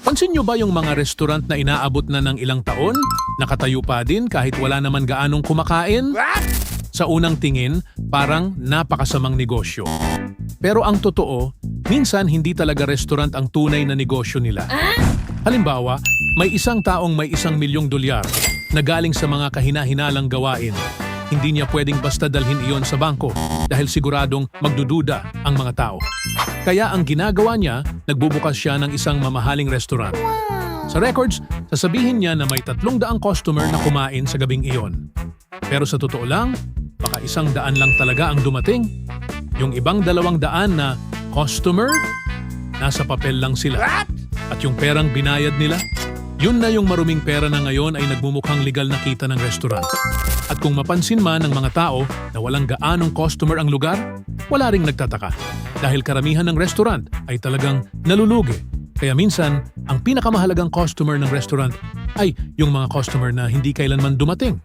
Pansin nyo ba yung mga restaurant na inaabot na ng ilang taon? Nakatayo pa din kahit wala naman gaanong kumakain? Sa unang tingin, parang napakasamang negosyo. Pero ang totoo, minsan hindi talaga restaurant ang tunay na negosyo nila. Halimbawa, may isang taong may $1,000,000 na galing sa mga kahina-hinalang gawain. Hindi niya pwedeng basta dalhin iyon sa bangko dahil siguradong magdududa ang mga tao. Kaya ang ginagawa niya, nagbubukas siya ng isang mamahaling restaurant. Sa records, sasabihin niya na may 300 customer na kumain sa gabing iyon. Pero sa totoo lang, baka 100 lang talaga ang dumating. Yung ibang 200 na customer, nasa papel lang sila. At yung perang binayad nila, yun na yung maruming pera na ngayon ay nagmumukhang legal na kita ng restaurant. At kung mapansin man ng mga tao na walang gaanong customer ang lugar, wala ring nagtataka. Dahil karamihan ng restaurant ay talagang nalulugi. Kaya minsan, ang pinakamahalagang customer ng restaurant ay yung mga customer na hindi kailanman dumating.